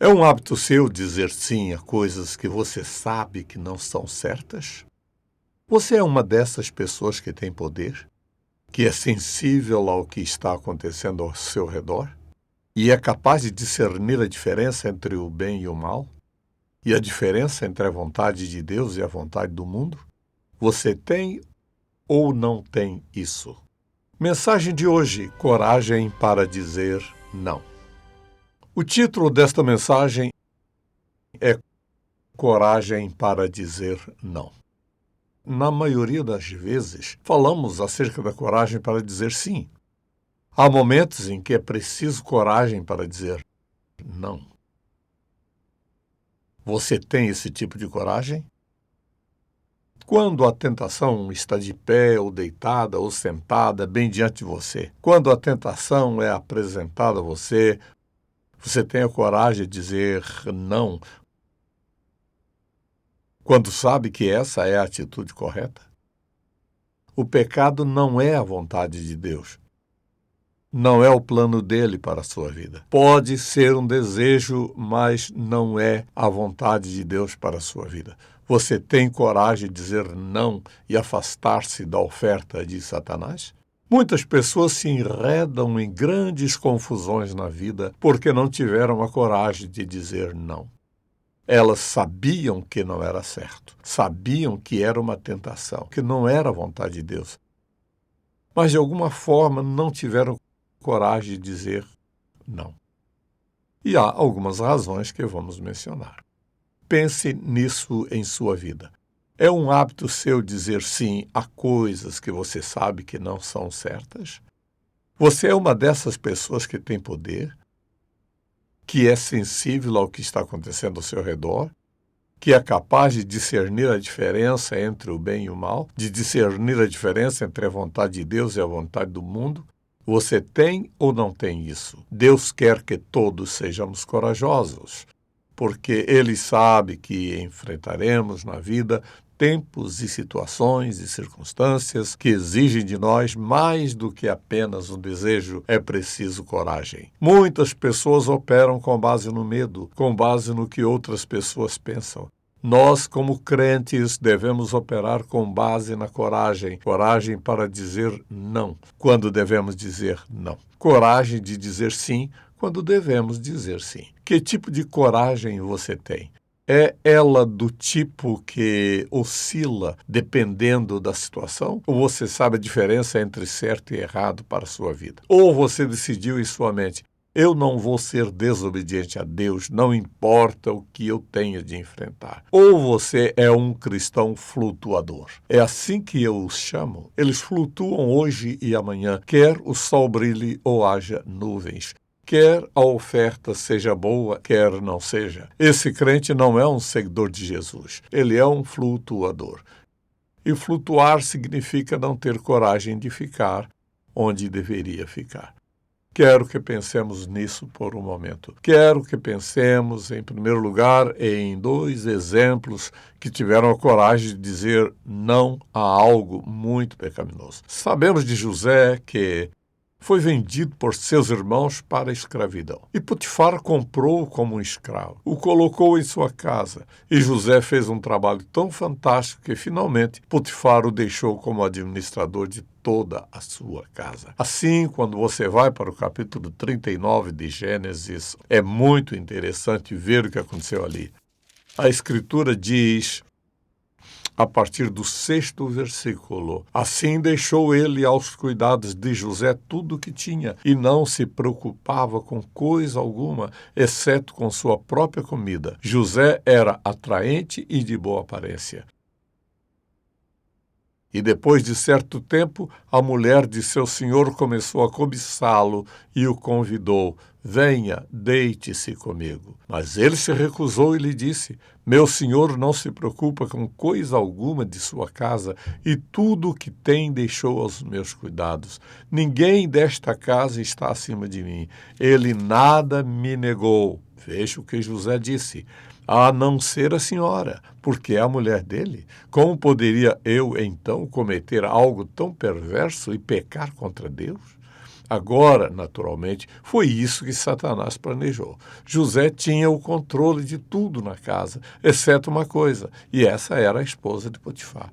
É um hábito seu dizer sim a coisas que você sabe que não são certas? Você é uma dessas pessoas que tem poder, que é sensível ao que está acontecendo ao seu redor e é capaz de discernir a diferença entre o bem e o mal? E a diferença entre a vontade de Deus e a vontade do mundo? Você tem ou não tem isso? Mensagem de hoje: coragem para dizer não. O título desta mensagem é Coragem para dizer não. Na maioria das vezes, falamos acerca da coragem para dizer sim. Há momentos em que é preciso coragem para dizer não. Você tem esse tipo de coragem? Quando a tentação está de pé, ou deitada, ou sentada, bem diante de você, quando a tentação é apresentada a você, você tem a coragem de dizer não, quando sabe que essa é a atitude correta? O pecado não é a vontade de Deus. Não é o plano dele para a sua vida. Pode ser um desejo, mas não é a vontade de Deus para a sua vida. Você tem coragem de dizer não e afastar-se da oferta de Satanás? Muitas pessoas se enredam em grandes confusões na vida porque não tiveram a coragem de dizer não. Elas sabiam que não era certo, sabiam que era uma tentação, que não era a vontade de Deus, mas de alguma forma não tiveram coragem de dizer não. E há algumas razões que vamos mencionar. Pense nisso em sua vida. É um hábito seu dizer sim a coisas que você sabe que não são certas? Você é uma dessas pessoas que tem poder, que é sensível ao que está acontecendo ao seu redor, que é capaz de discernir a diferença entre o bem e o mal, de discernir a diferença entre a vontade de Deus e a vontade do mundo? Você tem ou não tem isso? Deus quer que todos sejamos corajosos, porque Ele sabe que enfrentaremos na vida tempos e situações e circunstâncias que exigem de nós mais do que apenas um desejo. É preciso coragem. Muitas pessoas operam com base no medo, com base no que outras pessoas pensam. Nós, como crentes, devemos operar com base na coragem. Coragem para dizer não, quando devemos dizer não. Coragem de dizer sim, quando devemos dizer sim. Que tipo de coragem você tem? É ela do tipo que oscila dependendo da situação? Ou você sabe a diferença entre certo e errado para a sua vida? Ou você decidiu em sua mente: eu não vou ser desobediente a Deus, não importa o que eu tenha de enfrentar. Ou você é um cristão flutuador. É assim que eu os chamo. Eles flutuam hoje e amanhã, quer o sol brilhe ou haja nuvens. Quer a oferta seja boa, quer não seja. Esse crente não é um seguidor de Jesus. Ele é um flutuador. E flutuar significa não ter coragem de ficar onde deveria ficar. Quero que pensemos nisso por um momento. Quero que pensemos, em primeiro lugar, em dois exemplos que tiveram a coragem de dizer não a algo muito pecaminoso. Sabemos de José que foi vendido por seus irmãos para a escravidão. E Potifar comprou-o como um escravo, o colocou em sua casa. E José fez um trabalho tão fantástico que, finalmente, Potifar o deixou como administrador de toda a sua casa. Assim, quando você vai para o capítulo 39 de Gênesis, é muito interessante ver o que aconteceu ali. A Escritura diz, a partir do 6º versículo: assim deixou ele aos cuidados de José tudo o que tinha, e não se preocupava com coisa alguma, exceto com sua própria comida. José era atraente e de boa aparência. E depois de certo tempo, a mulher de seu senhor começou a cobiçá-lo e o convidou: venha, deite-se comigo. Mas ele se recusou e lhe disse: meu senhor não se preocupa com coisa alguma de sua casa, e tudo o que tem deixou aos meus cuidados. Ninguém desta casa está acima de mim. Ele nada me negou. Veja o que José disse: a não ser a senhora, porque é a mulher dele. Como poderia eu, então, cometer algo tão perverso e pecar contra Deus? Agora, naturalmente, foi isso que Satanás planejou. José tinha o controle de tudo na casa, exceto uma coisa, e essa era a esposa de Potifar.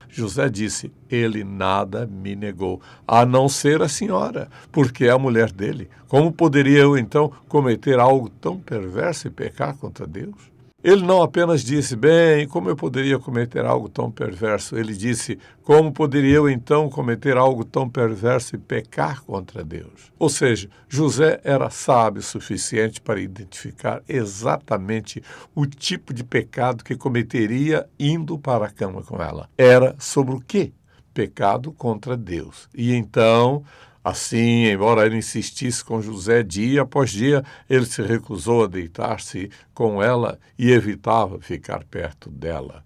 José disse: ele nada me negou, a não ser a senhora, porque é a mulher dele. Como poderia eu, então, cometer algo tão perverso e pecar contra Deus? Ele não apenas disse: bem, como eu poderia cometer algo tão perverso? Ele disse: como poderia eu, então, cometer algo tão perverso e pecar contra Deus? Ou seja, José era sábio o suficiente para identificar exatamente o tipo de pecado que cometeria indo para a cama com ela. Era sobre o quê? Pecado contra Deus. E então, assim, embora ele insistisse com José dia após dia, ele se recusou a deitar-se com ela e evitava ficar perto dela.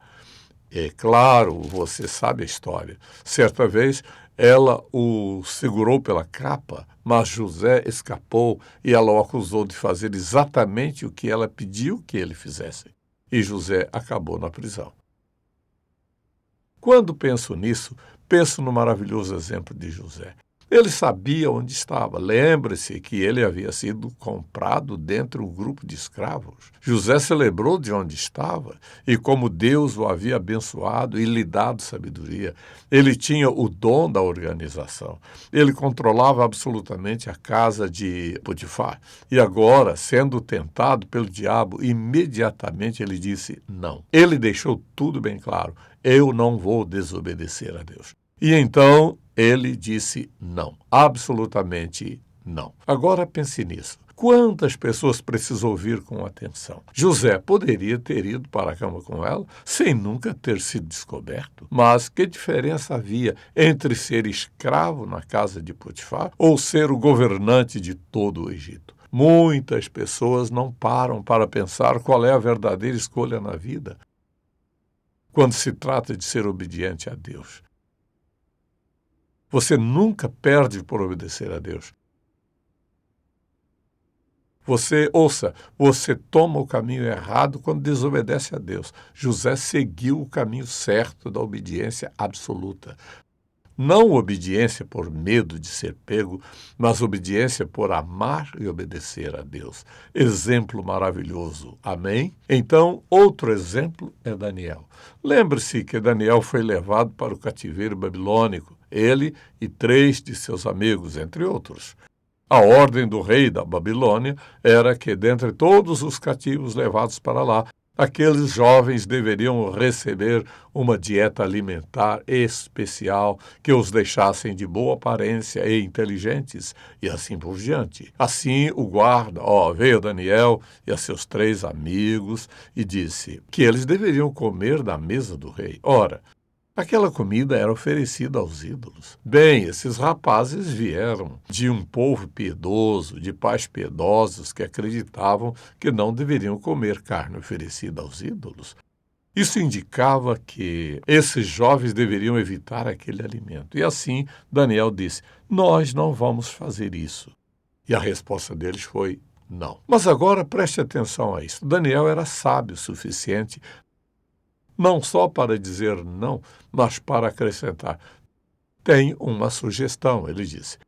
É claro, você sabe a história. Certa vez, ela o segurou pela capa, mas José escapou e ela o acusou de fazer exatamente o que ela pediu que ele fizesse. E José acabou na prisão. Quando penso nisso, penso no maravilhoso exemplo de José. Ele sabia onde estava. Lembre-se que ele havia sido comprado dentro de um grupo de escravos. José se lembrou de onde estava e como Deus o havia abençoado e lhe dado sabedoria. Ele tinha o dom da organização. Ele controlava absolutamente a casa de Potifar. E agora, sendo tentado pelo diabo, imediatamente ele disse não. Ele deixou tudo bem claro: eu não vou desobedecer a Deus. E então ele disse não, absolutamente não. Agora pense nisso. Quantas pessoas precisam ouvir com atenção? José poderia ter ido para a cama com ela sem nunca ter sido descoberto. Mas que diferença havia entre ser escravo na casa de Potifar ou ser o governante de todo o Egito? Muitas pessoas não param para pensar qual é a verdadeira escolha na vida quando se trata de ser obediente a Deus. Você nunca perde por obedecer a Deus. Você toma o caminho errado quando desobedece a Deus. José seguiu o caminho certo da obediência absoluta. Não obediência por medo de ser pego, mas obediência por amar e obedecer a Deus. Exemplo maravilhoso. Amém? Então, outro exemplo é Daniel. Lembre-se que Daniel foi levado para o cativeiro babilônico, ele e 3 de seus amigos, entre outros. A ordem do rei da Babilônia era que, dentre todos os cativos levados para lá, aqueles jovens deveriam receber uma dieta alimentar especial que os deixassem de boa aparência e inteligentes, e assim por diante. Assim, o guarda, veio Daniel e a seus 3 amigos e disse que eles deveriam comer da mesa do rei. Ora, aquela comida era oferecida aos ídolos. Bem, esses rapazes vieram de um povo piedoso, de pais piedosos que acreditavam que não deveriam comer carne oferecida aos ídolos. Isso indicava que esses jovens deveriam evitar aquele alimento. E assim, Daniel disse: nós não vamos fazer isso. E a resposta deles foi não. Mas agora preste atenção a isso. Daniel era sábio o suficiente não só para dizer não, mas para acrescentar: tem uma sugestão, ele disse.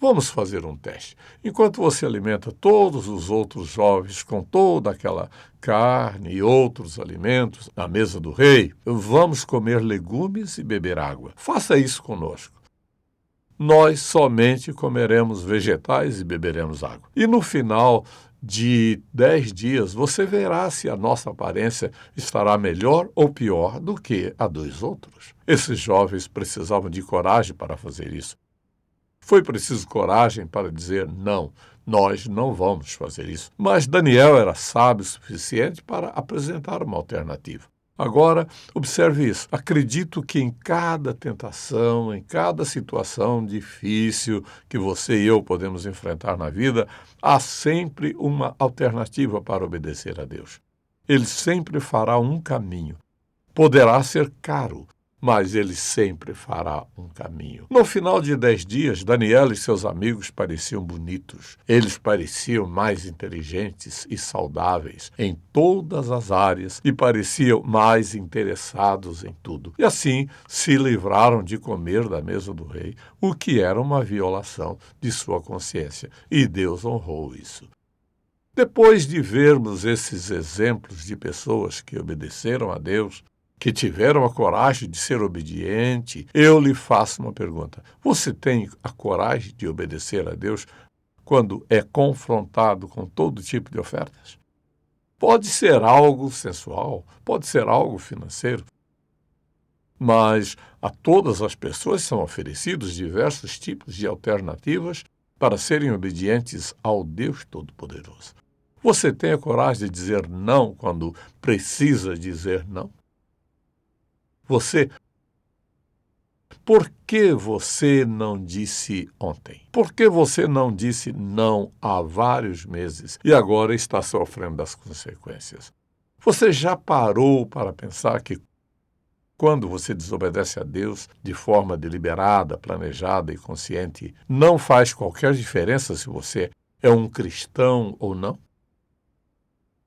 Vamos fazer um teste. Enquanto você alimenta todos os outros jovens com toda aquela carne e outros alimentos na mesa do rei, vamos comer legumes e beber água. Faça isso conosco. Nós somente comeremos vegetais e beberemos água. E no final de 10 dias, você verá se a nossa aparência estará melhor ou pior do que a dos outros. Esses jovens precisavam de coragem para fazer isso. Foi preciso coragem para dizer não, nós não vamos fazer isso. Mas Daniel era sábio o suficiente para apresentar uma alternativa. Agora, observe isso. Acredito que em cada tentação, em cada situação difícil que você e eu podemos enfrentar na vida, há sempre uma alternativa para obedecer a Deus. Ele sempre fará um caminho. Poderá ser caro, mas ele sempre fará um caminho. No final de 10 dias, Daniel e seus amigos pareciam bonitos. Eles pareciam mais inteligentes e saudáveis em todas as áreas e pareciam mais interessados em tudo. E assim se livraram de comer da mesa do rei, o que era uma violação de sua consciência. E Deus honrou isso. Depois de vermos esses exemplos de pessoas que obedeceram a Deus, que tiveram a coragem de ser obediente, eu lhe faço uma pergunta. Você tem a coragem de obedecer a Deus quando é confrontado com todo tipo de ofertas? Pode ser algo sensual, pode ser algo financeiro, mas a todas as pessoas são oferecidos diversos tipos de alternativas para serem obedientes ao Deus Todo-Poderoso. Você tem a coragem de dizer não quando precisa dizer não? Por que você não disse ontem? Por que você não disse não há vários meses e agora está sofrendo as consequências? Você já parou para pensar que quando você desobedece a Deus de forma deliberada, planejada e consciente, não faz qualquer diferença se você é um cristão ou não?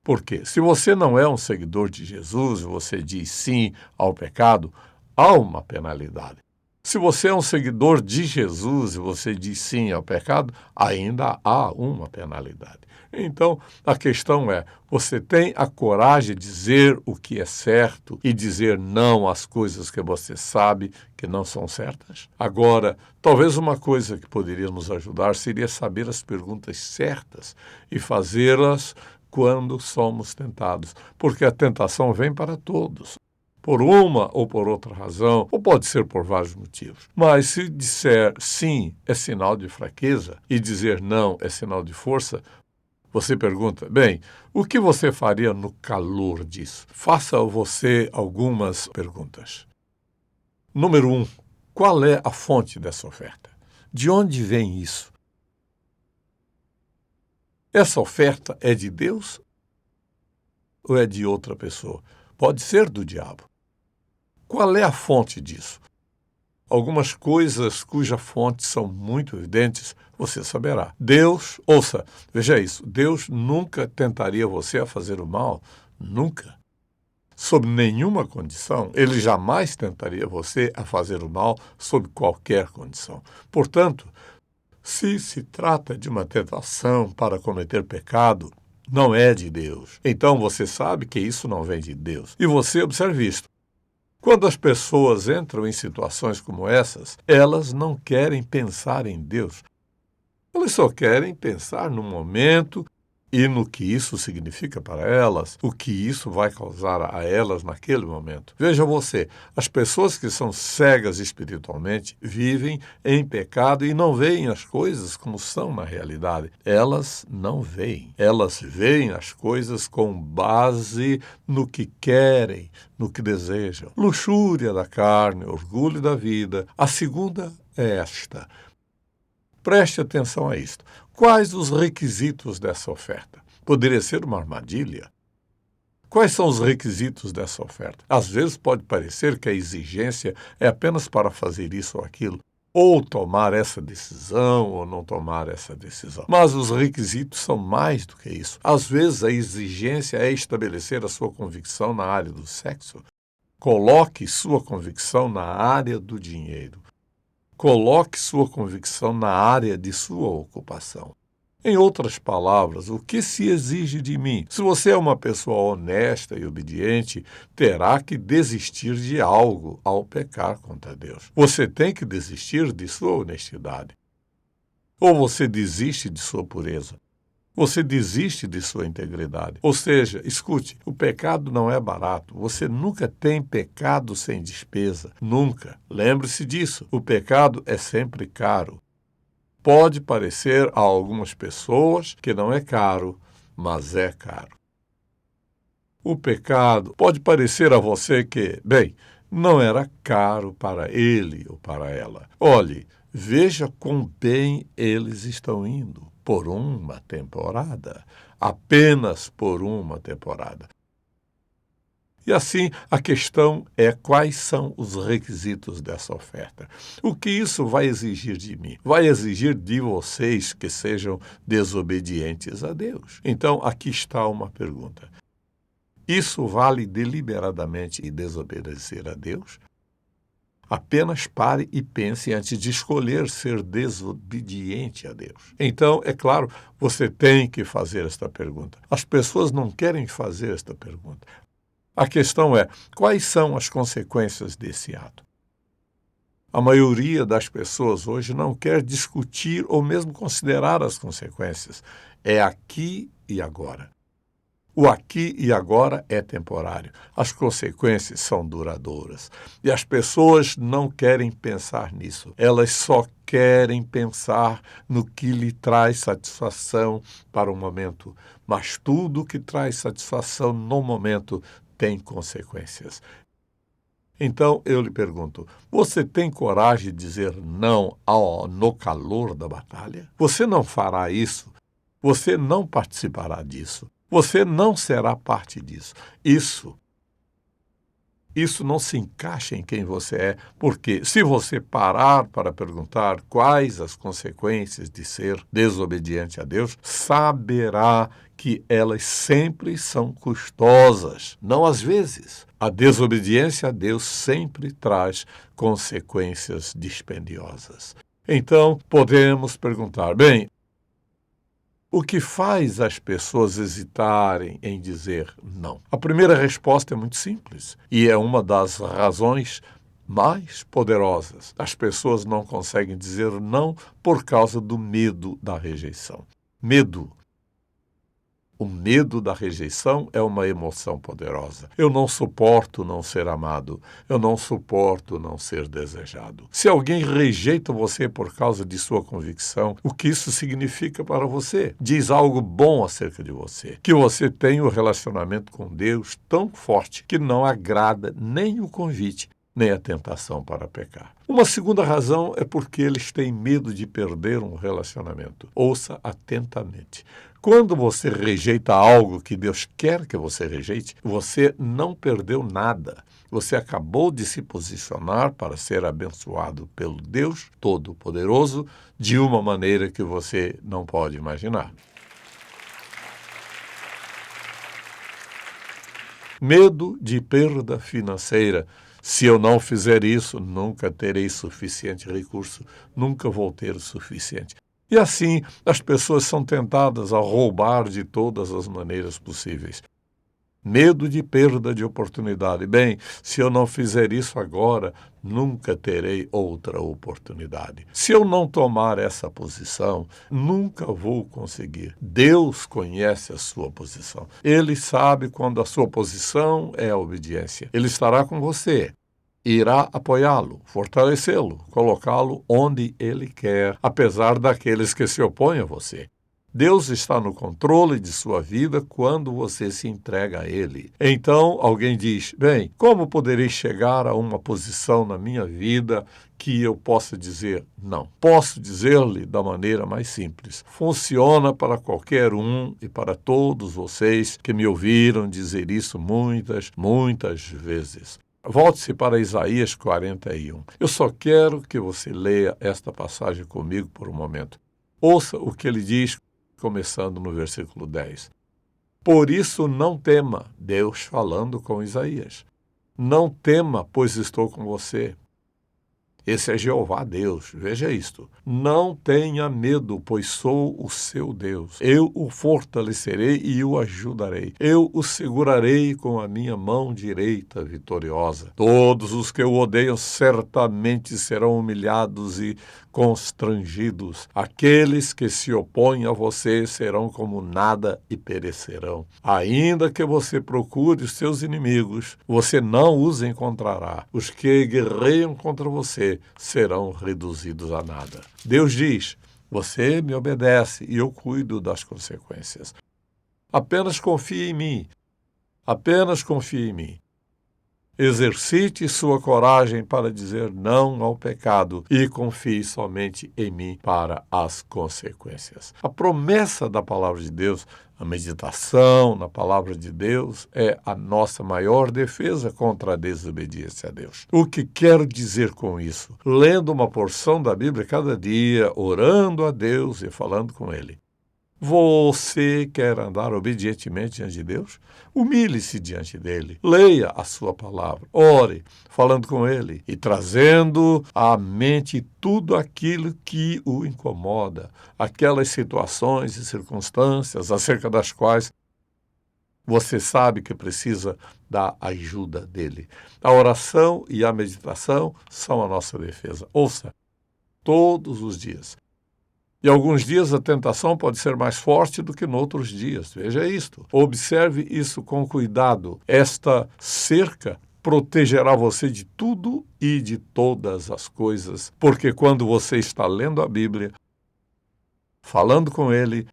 Por quê? Se você não é um seguidor de Jesus, você diz sim ao pecado, há uma penalidade. Se você é um seguidor de Jesus e você diz sim ao pecado, ainda há uma penalidade. Então, a questão é, você tem a coragem de dizer o que é certo e dizer não às coisas que você sabe que não são certas? Agora, talvez uma coisa que poderia nos ajudar seria saber as perguntas certas e fazê-las quando somos tentados, porque a tentação vem para todos, por uma ou por outra razão, ou pode ser por vários motivos. Mas se disser sim é sinal de fraqueza e dizer não é sinal de força, você pergunta, bem, o que você faria no calor disso? Faça você algumas perguntas. Número 1, qual é a fonte dessa oferta? De onde vem isso? Essa oferta é de Deus ou é de outra pessoa? Pode ser do diabo. Qual é a fonte disso? Algumas coisas cuja fonte são muito evidentes, você saberá. Deus, ouça, veja isso, Deus nunca tentaria você a fazer o mal, nunca. Sob nenhuma condição, ele jamais tentaria você a fazer o mal sob qualquer condição. Portanto, se trata de uma tentação para cometer pecado, não é de Deus. Então você sabe que isso não vem de Deus. E você observe isto. Quando as pessoas entram em situações como essas, elas não querem pensar em Deus. Elas só querem pensar no momento e no que isso significa para elas, o que isso vai causar a elas naquele momento. Veja você, as pessoas que são cegas espiritualmente vivem em pecado e não veem as coisas como são na realidade. Elas não veem. Elas veem as coisas com base no que querem, no que desejam. Luxúria da carne, orgulho da vida. A segunda é esta. Preste atenção a isto. Quais os requisitos dessa oferta? Poderia ser uma armadilha. Quais são os requisitos dessa oferta? Às vezes pode parecer que a exigência é apenas para fazer isso ou aquilo, ou tomar essa decisão ou não tomar essa decisão. Mas os requisitos são mais do que isso. Às vezes a exigência é estabelecer a sua convicção na área do sexo. Coloque sua convicção na área do dinheiro. Coloque sua convicção na área de sua ocupação. Em outras palavras, o que se exige de mim? Se você é uma pessoa honesta e obediente, terá que desistir de algo ao pecar contra Deus. Você tem que desistir de sua honestidade. Ou você desiste de sua pureza. Você desiste de sua integridade. Ou seja, escute, o pecado não é barato. Você nunca tem pecado sem despesa. Nunca. Lembre-se disso. O pecado é sempre caro. Pode parecer a algumas pessoas que não é caro, mas é caro. O pecado pode parecer a você que, bem, não era caro para ele ou para ela. Olhe, veja quão bem eles estão indo. Por uma temporada, apenas por uma temporada. E assim, a questão é quais são os requisitos dessa oferta. O que isso vai exigir de mim? Vai exigir de vocês que sejam desobedientes a Deus. Então, aqui está uma pergunta. Isso vale deliberadamente e desobedecer a Deus? Apenas pare e pense antes de escolher ser desobediente a Deus. Então, é claro, você tem que fazer esta pergunta. As pessoas não querem fazer esta pergunta. A questão é, quais são as consequências desse ato? A maioria das pessoas hoje não quer discutir ou mesmo considerar as consequências. É aqui e agora. O aqui e agora é temporário. As consequências são duradouras. E as pessoas não querem pensar nisso. Elas só querem pensar no que lhe traz satisfação para o momento. Mas tudo que traz satisfação no momento tem consequências. Então, eu lhe pergunto, você tem coragem de dizer não no calor da batalha? Você não fará isso? Você não participará disso? Você não será parte disso. Isso não se encaixa em quem você é, porque se você parar para perguntar quais as consequências de ser desobediente a Deus, saberá que elas sempre são custosas, não às vezes. A desobediência a Deus sempre traz consequências dispendiosas. Então, podemos perguntar, bem, o que faz as pessoas hesitarem em dizer não? A primeira resposta é muito simples e é uma das razões mais poderosas. As pessoas não conseguem dizer não por causa do medo da rejeição. Medo. O medo da rejeição é uma emoção poderosa. Eu não suporto não ser amado. Eu não suporto não ser desejado. Se alguém rejeita você por causa de sua convicção, o que isso significa para você? Diz algo bom acerca de você. Que você tem um relacionamento com Deus tão forte que não agrada nem o convite, nem a tentação para pecar. Uma segunda razão é porque eles têm medo de perder um relacionamento. Ouça atentamente. Quando você rejeita algo que Deus quer que você rejeite, você não perdeu nada. Você acabou de se posicionar para ser abençoado pelo Deus Todo-Poderoso de uma maneira que você não pode imaginar. Medo de perda financeira. Se eu não fizer isso, nunca terei suficiente recurso, nunca vou ter o suficiente. E assim, as pessoas são tentadas a roubar de todas as maneiras possíveis. Medo de perda de oportunidade. Bem, se eu não fizer isso agora, nunca terei outra oportunidade. Se eu não tomar essa posição, nunca vou conseguir. Deus conhece a sua posição. Ele sabe quando a sua posição é a obediência. Ele estará com você. Irá apoiá-lo, fortalecê-lo, colocá-lo onde Ele quer, apesar daqueles que se opõem a você. Deus está no controle de sua vida quando você se entrega a Ele. Então, alguém diz, bem, como poderei chegar a uma posição na minha vida que eu possa dizer não? Posso dizer-lhe da maneira mais simples. Funciona para qualquer um e para todos vocês que me ouviram dizer isso muitas vezes. Volte-se para Isaías 41. Eu só quero que você leia esta passagem comigo por um momento. Ouça o que ele diz, começando no versículo 10. Por isso não tema, Deus falando com Isaías. Não tema, pois estou com você. Esse é Jeová Deus, veja isto. Não tenha medo, pois sou o seu Deus. Eu o fortalecerei e o ajudarei. Eu o segurarei com a minha mão direita vitoriosa. Todos os que o odeiam certamente serão humilhados e constrangidos. Aqueles que se opõem a você serão como nada e perecerão. Ainda que você procure os seus inimigos, você não os encontrará. Os que guerreiam contra você serão reduzidos a nada. Deus diz, você me obedece e eu cuido das consequências. Apenas confie em mim. Apenas confie em mim. Exercite sua coragem para dizer não ao pecado e confie somente em mim para as consequências. A promessa da palavra de Deus, a meditação na palavra de Deus é a nossa maior defesa contra a desobediência a Deus. O que quero dizer com isso? Lendo uma porção da Bíblia cada dia, orando a Deus e falando com Ele. Você quer andar obedientemente diante de Deus? Humilhe-se diante dele. Leia a sua palavra. Ore, falando com ele e trazendo à mente tudo aquilo que o incomoda, aquelas situações e circunstâncias acerca das quais você sabe que precisa da ajuda dele. A oração e a meditação são a nossa defesa. Ouça, todos os dias. E alguns dias a tentação pode ser mais forte do que noutros dias. Veja isto. Observe isso com cuidado. Esta cerca protegerá você de tudo e de todas as coisas, porque quando você está lendo a Bíblia, falando com Ele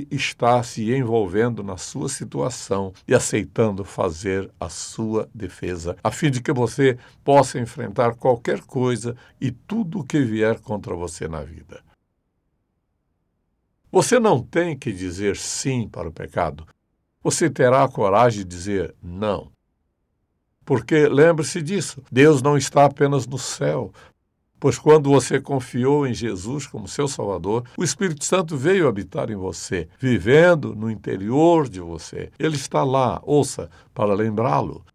está se envolvendo na sua situação e aceitando fazer a sua defesa, a fim de que você possa enfrentar qualquer coisa e tudo o que vier contra você na vida. Você não tem que dizer sim para o pecado. Você terá a coragem de dizer não. Porque lembre-se disso, Deus não está apenas no céu, pois quando você confiou em Jesus como seu Salvador, o Espírito Santo veio habitar em você, vivendo no interior de você. Ele está lá, ouça, para lembrá-lo.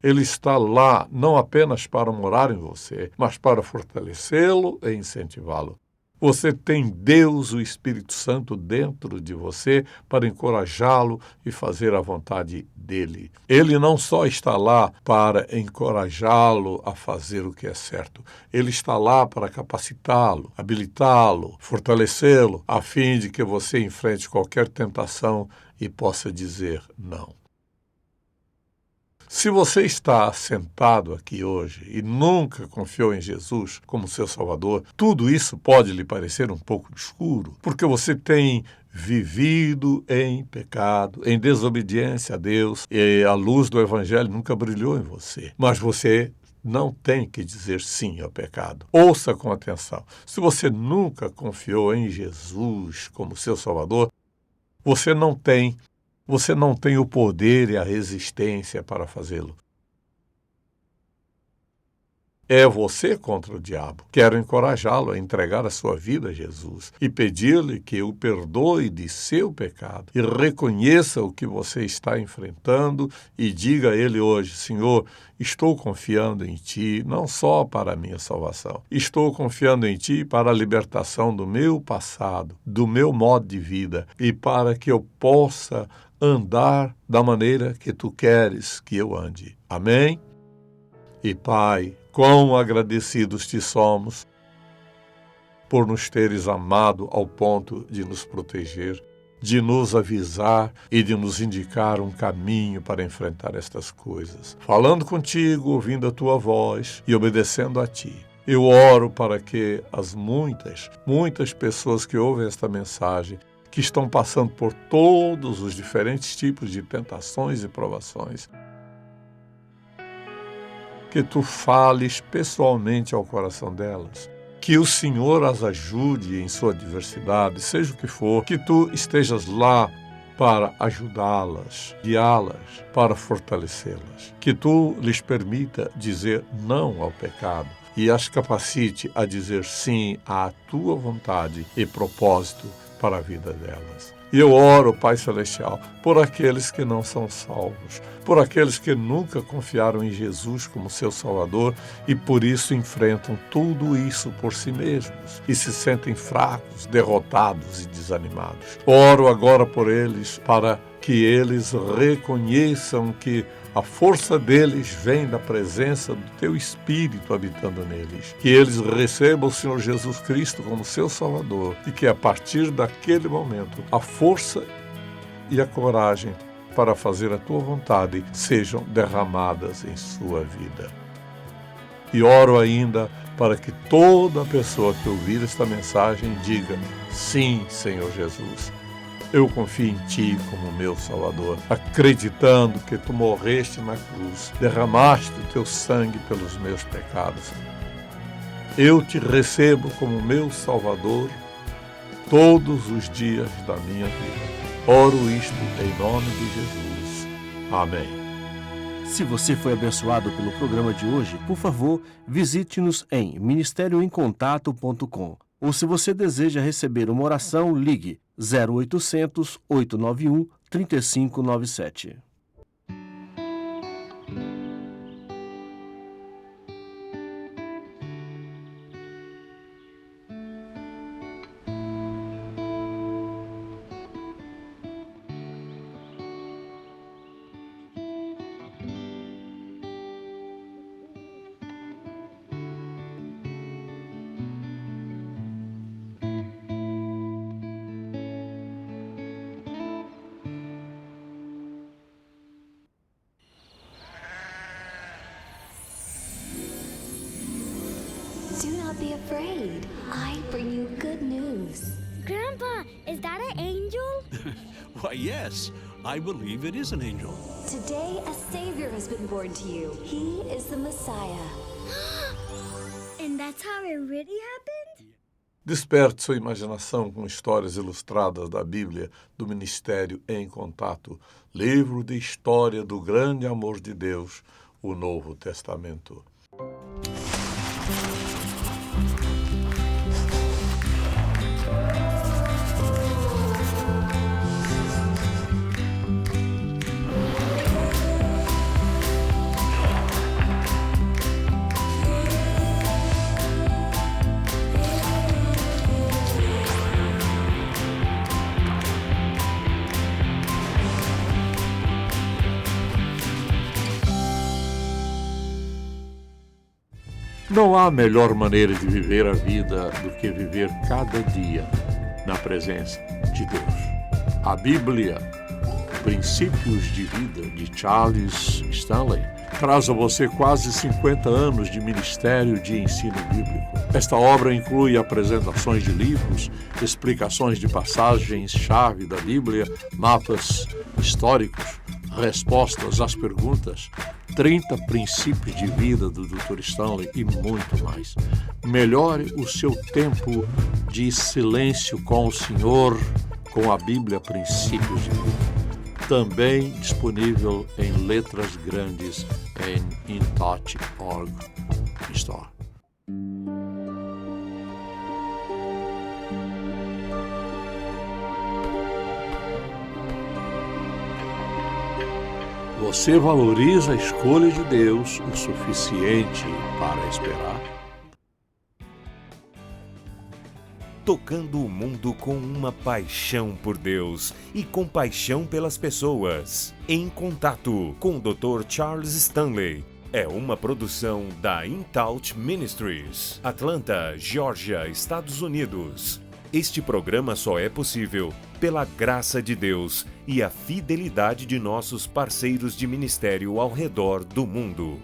Ele está lá não apenas para morar em você, mas para fortalecê-lo e incentivá-lo. Você tem Deus, o Espírito Santo, dentro de você para encorajá-lo e fazer a vontade dele. Ele não só está lá para encorajá-lo a fazer o que é certo, ele está lá para capacitá-lo, habilitá-lo, fortalecê-lo, a fim de que você enfrente qualquer tentação e possa dizer não. Se você está sentado aqui hoje e nunca confiou em Jesus como seu Salvador, tudo isso pode lhe parecer um pouco escuro, porque você tem vivido em pecado, em desobediência a Deus, e a luz do Evangelho nunca brilhou em você. Mas você não tem que dizer sim ao pecado. Ouça com atenção. Se você nunca confiou em Jesus como seu Salvador, você não tem o poder e a resistência para fazê-lo. É você contra o diabo. Quero encorajá-lo a entregar a sua vida a Jesus e pedir-lhe que o perdoe de seu pecado e reconheça o que você está enfrentando e diga a ele hoje: Senhor, estou confiando em Ti, não só para a minha salvação. Estou confiando em Ti para a libertação do meu passado, do meu modo de vida e para que eu possa andar da maneira que Tu queres que eu ande. Amém? E Pai, quão agradecidos Te somos por nos teres amado ao ponto de nos proteger, de nos avisar e de nos indicar um caminho para enfrentar estas coisas. Falando contigo, ouvindo a Tua voz e obedecendo a Ti. Eu oro para que as muitas pessoas que ouvem esta mensagem, que estão passando por todos os diferentes tipos de tentações e provações, que Tu fales pessoalmente ao coração delas, que o Senhor as ajude em sua adversidade, seja o que for, que Tu estejas lá para ajudá-las, guiá-las, para fortalecê-las, que Tu lhes permita dizer não ao pecado e as capacite a dizer sim à Tua vontade e propósito para a vida delas. E eu oro, Pai Celestial, por aqueles que não são salvos, por aqueles que nunca confiaram em Jesus como seu Salvador e por isso enfrentam tudo isso por si mesmos e se sentem fracos, derrotados e desanimados. Oro agora por eles para que eles reconheçam que a força deles vem da presença do Teu Espírito habitando neles. Que eles recebam o Senhor Jesus Cristo como seu Salvador e que a partir daquele momento a força e a coragem para fazer a Tua vontade sejam derramadas em sua vida. E oro ainda para que toda pessoa que ouvir esta mensagem diga: sim, Senhor Jesus, Eu confio em Ti como meu Salvador, acreditando que Tu morreste na cruz, derramaste o Teu sangue pelos meus pecados. Eu Te recebo como meu Salvador todos os dias da minha vida. Oro isto em nome de Jesus. Amém. Se você foi abençoado pelo programa de hoje, por favor, visite-nos em ministérioemcontato.com. Ou se você deseja receber uma oração, ligue 0800 891 3597. Do not be afraid. I bring you good news. Grandpa, is that an angel? Why, yes. I believe it is an angel. Today, a Savior has been born to you. He is the Messiah. And that's how it really happened? Desperte sua imaginação com histórias ilustradas da Bíblia do Ministério em Contato, livro de história do grande amor de Deus, o Novo Testamento. Não há melhor maneira de viver a vida do que viver cada dia na presença de Deus. A Bíblia, Princípios de Vida, de Charles Stanley, traz a você quase 50 anos de ministério de ensino bíblico. Esta obra inclui apresentações de livros, explicações de passagens-chave da Bíblia, mapas históricos, respostas às perguntas, 30 princípios de vida do Dr. Stanley e muito mais. Melhore o seu tempo de silêncio com o Senhor, com a Bíblia Princípios de Vida. Também disponível em letras grandes em InTouch.org Store. Você valoriza a escolha de Deus o suficiente para esperar? Tocando o mundo com uma paixão por Deus e compaixão pelas pessoas. Em Contato com o Dr. Charles Stanley. É uma produção da InTouch Ministries, Atlanta, Geórgia, Estados Unidos. Este programa só é possível pela graça de Deus e a fidelidade de nossos parceiros de ministério ao redor do mundo.